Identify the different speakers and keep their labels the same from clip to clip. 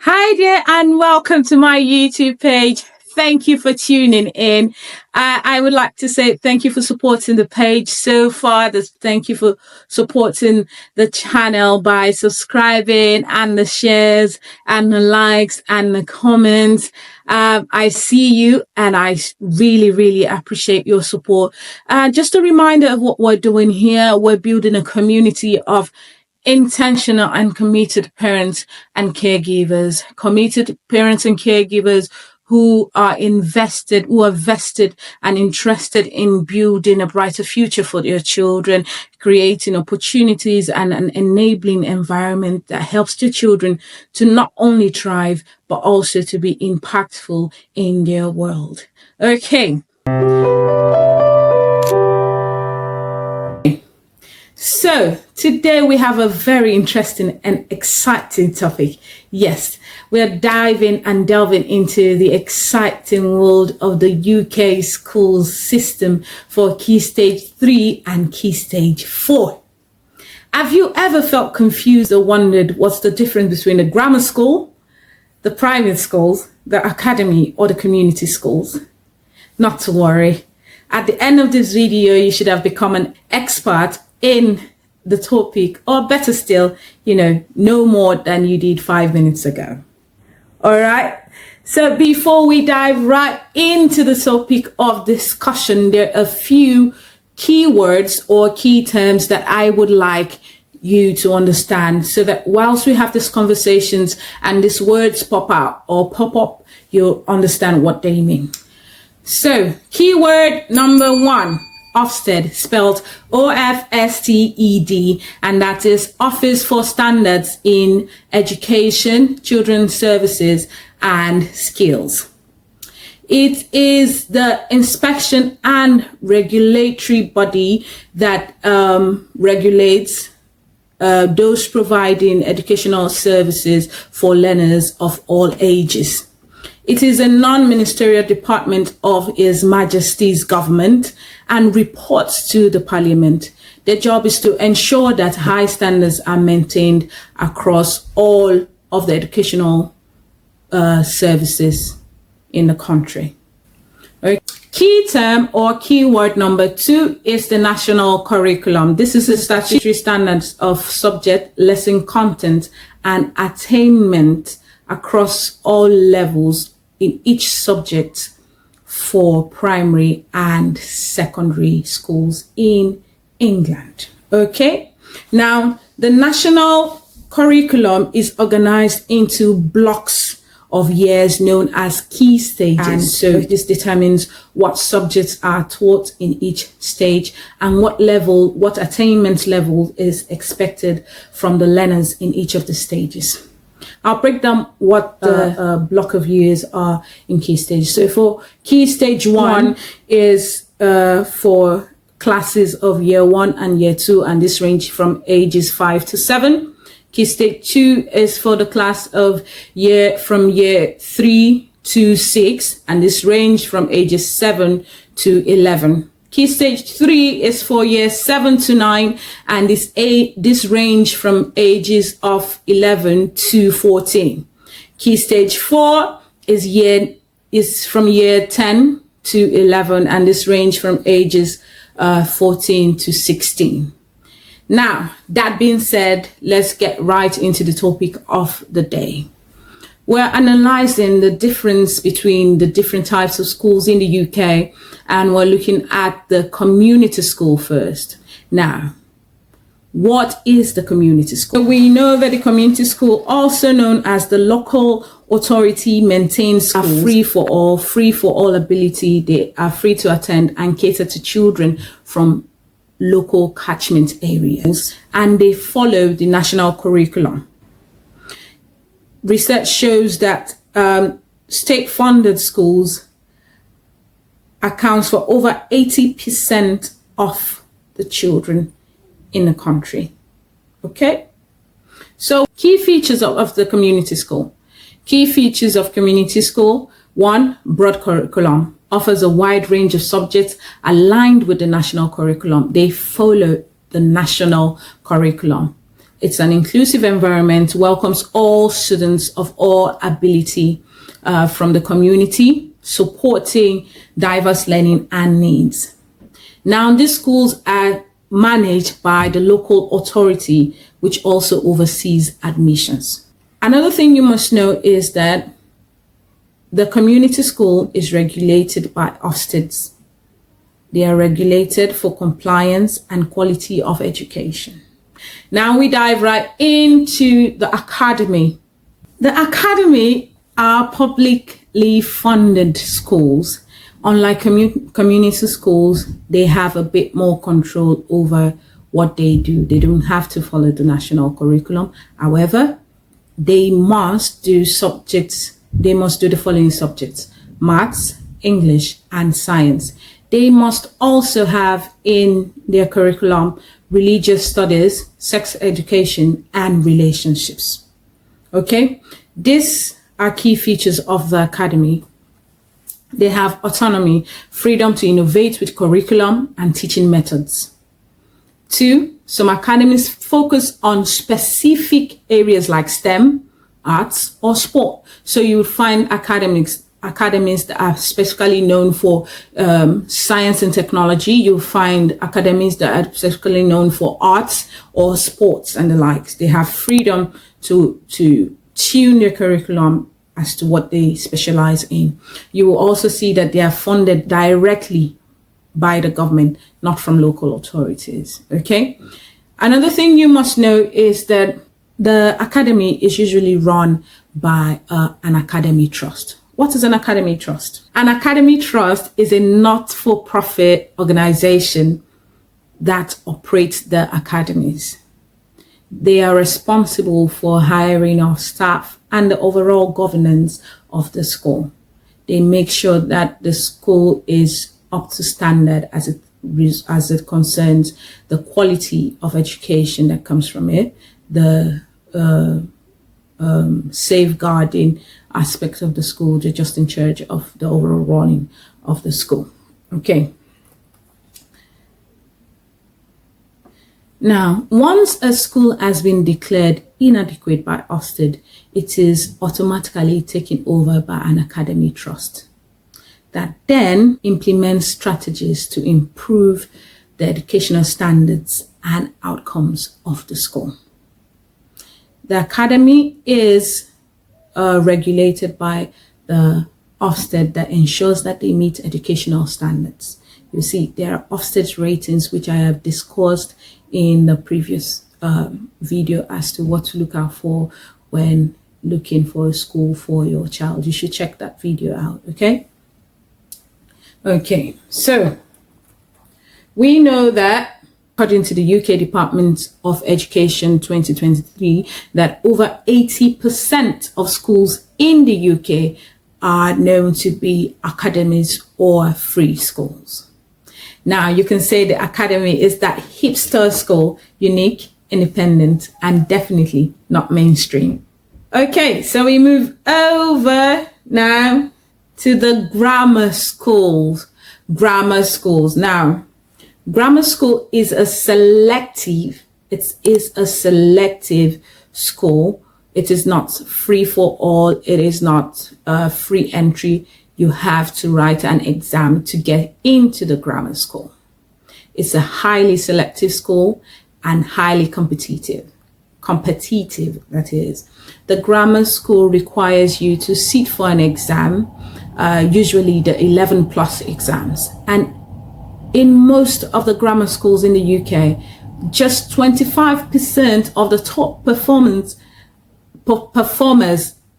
Speaker 1: Hi there and welcome to my YouTube page. Thank you for tuning in. I would like to say thank you for supporting the page so far. Thank you for supporting the channel by subscribing and the shares and the likes and the comments. I see you and I really appreciate your support. Just a reminder of what we're doing here. We're building a community of intentional and committed parents and caregivers, who are vested and interested in building a brighter future for their children, creating opportunities and an enabling environment that helps their children to not only thrive, but also to be impactful in their world. Okay. So today we have a very interesting and exciting topic. Yes, we're diving and delving into the exciting world of the UK school system for Key Stage 3 and Key Stage 4. Have you ever felt confused or wondered what's the difference between the grammar school, the private schools, the academy, or the community schools? Not to worry. At the end of this video, you should have become an expert in the topic, or better still, no more than you did 5 minutes ago. All right. So before we dive right into the topic of discussion, there are a few keywords or key terms that I would like you to understand, so that whilst we have these conversations and these words pop out or pop up, you'll understand what they mean. So keyword number 1, Ofsted, spelled OFSTED, and that is Office for Standards in Education, Children's Services and Skills. It is the inspection and regulatory body that regulates those providing educational services for learners of all ages. It is a non-ministerial department of His Majesty's government and reports to the Parliament. Their job is to ensure that high standards are maintained across all of the educational services in the country. Okay. Key term or keyword number 2 is the national curriculum. This is the statutory standards of subject, lesson content and attainment across all levels in each subject for primary and secondary schools in England. Okay. Now, the national curriculum is organized into blocks of years known as key stages. And so this determines what subjects are taught in each stage and what attainment level is expected from the learners in each of the stages. I'll break down what the block of years are in key stage. So for key stage 1 is for classes of year 1 and year 2, and this range from ages 5 to 7. Key stage 2 is for the class of year 3 to 6, and this range from ages 7 to 11. Key stage 3 is for year 7 to 9, and this range from ages of 11 to 14. Key stage 4 is from year 10 to 11, and this range from ages 14 to 16. Now, that being said, let's get right into the topic of the day. We're analyzing the difference between the different types of schools in the UK, and we're looking at the community school first. Now, what is the community school? We know that the community school, also known as the local authority maintained schools, are free for all ability. They are free to attend and cater to children from local catchment areas, and they follow the national curriculum. Research shows that state-funded schools accounts for over 80% of the children in the country. Okay, so key features of the community school. Key features of community school: 1, broad curriculum, offers a wide range of subjects aligned with the national curriculum. They follow the national curriculum. It's an inclusive environment, welcomes all students of all ability from the community, supporting diverse learning and needs. Now, these schools are managed by the local authority, which also oversees admissions. Another thing you must know is that the community school is regulated by Ofsteds. They are regulated for compliance and quality of education. Now we dive right into the academy. The academy are publicly funded schools. Unlike community schools, they have a bit more control over what they do. They don't have to follow the national curriculum. However, they must do the following subjects: maths, English, and science. They must also have in their curriculum religious studies, sex education, and relationships. Okay, these are key features of the academy. They have autonomy, freedom to innovate with curriculum and teaching methods. 2, some academies focus on specific areas like STEM, arts, or sport. So you would find academies that are specifically known for science and technology. You'll find academies that are specifically known for arts or sports and the likes. They have freedom to tune their curriculum as to what they specialize in. You will also see that they are funded directly by the government, not from local authorities. Okay. Another thing you must know is that the academy is usually run by an academy trust. What is an academy trust? An academy trust is a not-for-profit organization that operates the academies. They are responsible for hiring of staff and the overall governance of the school. They make sure that the school is up to standard as it concerns the quality of education that comes from it, the safeguarding aspects of the school. They're just in charge of the overall running of the school. Okay. Now, once a school has been declared inadequate by Ofsted, it is automatically taken over by an academy trust that then implements strategies to improve the educational standards and outcomes of the school. The academy is regulated by the Ofsted that ensures that they meet educational standards. You see, there are Ofsted ratings, which I have discussed in the previous video as to what to look out for when looking for a school for your child. You should check that video out, okay? Okay, so we know that according to the UK Department of Education 2023, that over 80% of schools in the UK are known to be academies or free schools. Now, you can say the academy is that hipster school, unique, independent, and definitely not mainstream. Okay, so we move over now to the grammar schools. Grammar schools. Now, grammar school is a selective. It is a selective school. It is not free for all. It is not free entry. You have to write an exam to get into the grammar school. It's a highly selective school and highly competitive, that is. The grammar school requires you to sit for an exam, usually the 11 plus exams. And in most of the grammar schools in the UK, just 25% of the top performers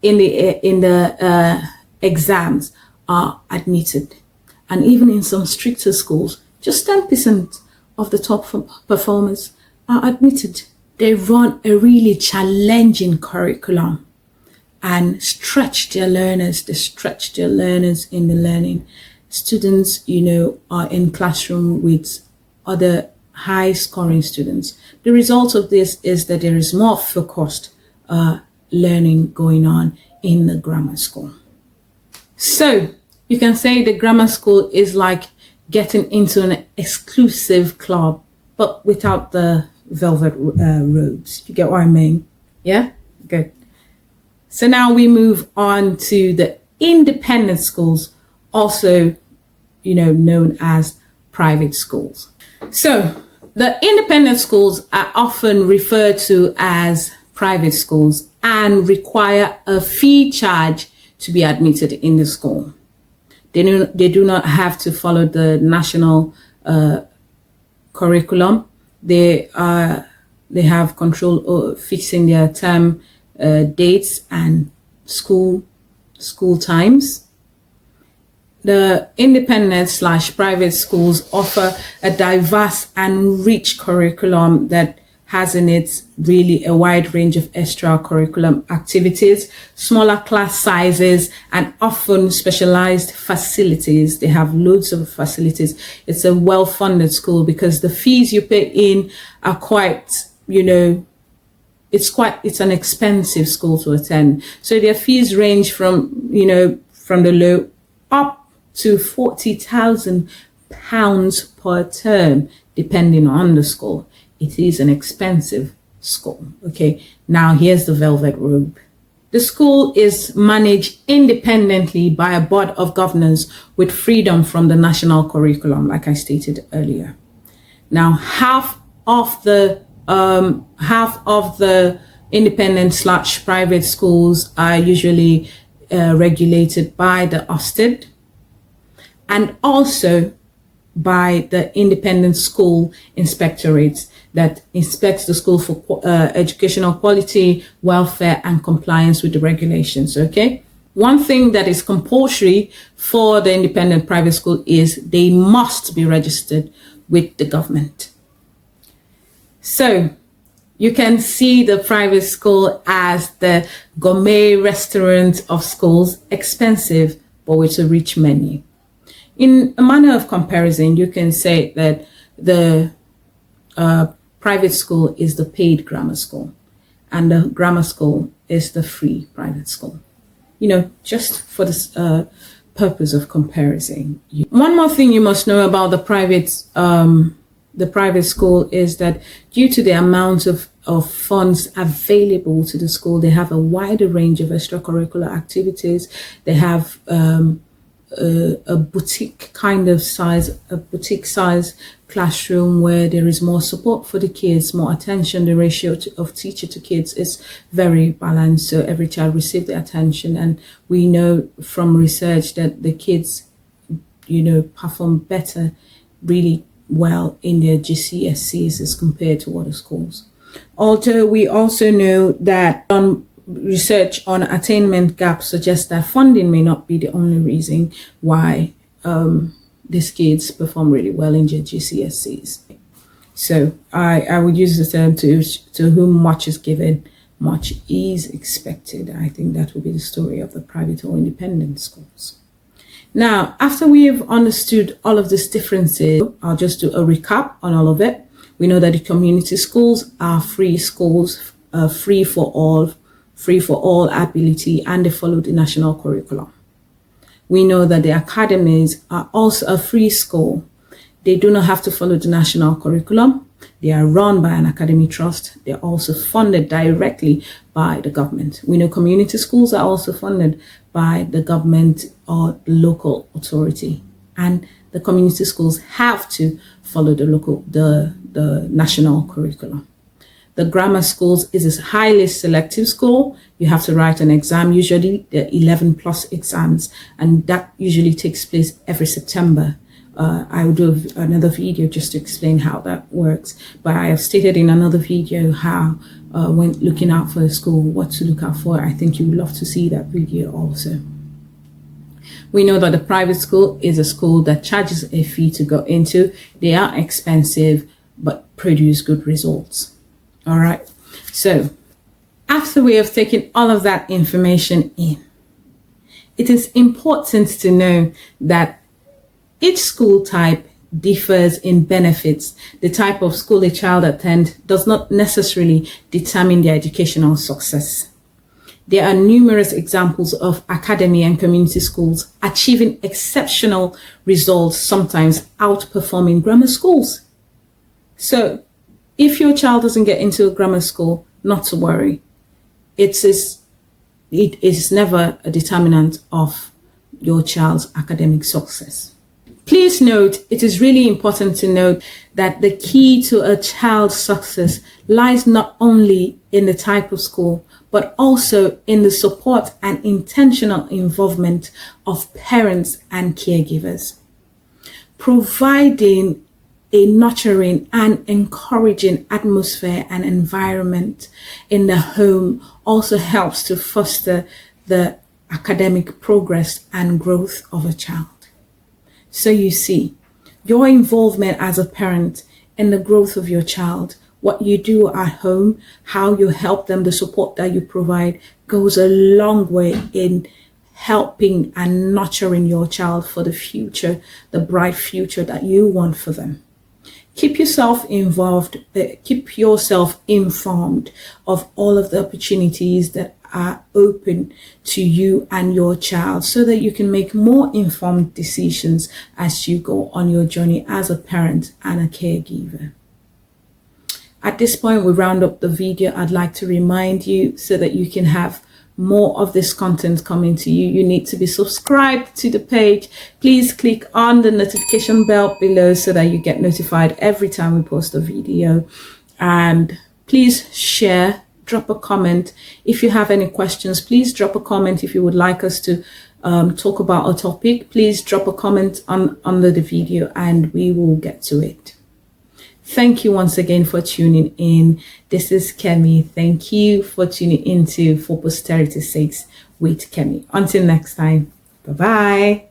Speaker 1: in the exams are admitted. And even in some stricter schools, just 10% of the top performers are admitted. They run a really challenging curriculum and stretch their learners. They stretch their learners in the learning. Students, are in classroom with other high scoring students. The result of this is that there is more focused learning going on in the grammar school. So you can say the grammar school is like getting into an exclusive club, but without the velvet robes. You get what I mean? Yeah? Good. So now we move on to the independent schools, also, known as private schools. So the independent schools are often referred to as private schools and require a fee charge to be admitted in the school. They do not have to follow the national curriculum. They have control over fixing their term dates and school times. The independent/private schools offer a diverse and rich curriculum that has in it really a wide range of extracurricular activities, smaller class sizes, and often specialized facilities. They have loads of facilities. It's a well-funded school because the fees you pay in are quite, it's an expensive school to attend. So their fees range from the low up to £40,000 per term, depending on the school. It is an expensive school. Okay, now here's the velvet robe. The school is managed independently by a board of governors with freedom from the national curriculum, like I stated earlier. Now, half of the independent/private schools are usually regulated by the Ofsted and also by the Independent School Inspectorate that inspects the school for educational quality, welfare, and compliance with the regulations. Okay. One thing that is compulsory for the independent private school is they must be registered with the government. So you can see the private school as the gourmet restaurant of schools, expensive, but with a rich menu. In a manner of comparison, you can say that the private school is the paid grammar school and the grammar school is the free private school. Just for this purpose of comparison. One more thing you must know about the private school is that due to the amount of funds available to the school, they have a wider range of extracurricular activities. They have a boutique size classroom where there is more support for the kids, more attention. The ratio of teacher to kids is very balanced, so every child receives the attention. And we know from research that the kids, perform better, really well in their GCSEs as compared to other schools. Although we also know that research on attainment gaps suggests that funding may not be the only reason why these kids perform really well in their GCSEs. So I would use the term to whom much is given, much is expected. I think that will be the story of the private or independent schools. Now, after we've understood all of these differences, I'll just do a recap on all of it. We know that the community schools are free schools, free for all ability, and they follow the national curriculum. We know that the academies are also a free school. They do not have to follow the national curriculum. They are run by an academy trust. They're also funded directly by the government. We know community schools are also funded by the government or the local authority. And the community schools have to follow the national curriculum. The grammar schools is a highly selective school. You have to write an exam, usually the 11 plus exams, and that usually takes place every September. I will do another video just to explain how that works. But I have stated in another video how when looking out for a school, what to look out for. I think you would love to see that video also. We know that the private school is a school that charges a fee to go into. They are expensive, but produce good results. All right. So after we have taken all of that information in, it is important to know that each school type differs in benefits. The type of school a child attends does not necessarily determine their educational success. There are numerous examples of academy and community schools achieving exceptional results, sometimes outperforming grammar schools. So If your child doesn't get into a grammar school, not to worry. It is never a determinant of your child's academic success. Please note, it is really important to note that the key to a child's success lies not only in the type of school, but also in the support and intentional involvement of parents and caregivers. Providing a nurturing and encouraging atmosphere and environment in the home also helps to foster the academic progress and growth of a child. So you see, your involvement as a parent in the growth of your child, what you do at home, how you help them, the support that you provide goes a long way in helping and nurturing your child for the future, the bright future that you want for them. Keep yourself involved, keep yourself informed of all of the opportunities that are open to you and your child so that you can make more informed decisions as you go on your journey as a parent and a caregiver. At this point, we round up the video. I'd like to remind you so that you can have more of this content coming to you. You need to be subscribed to the page. Please click on the notification bell below so that you get notified every time we post a video. And please share, drop a comment. If you have any questions, please drop a comment. If you would like us to talk about a topic, please drop a comment under the video and we will get to it. Thank you once again for tuning in. This is Kemi. Thank you for tuning into For Posterity's Sakes with Kemi. Until next time, bye-bye.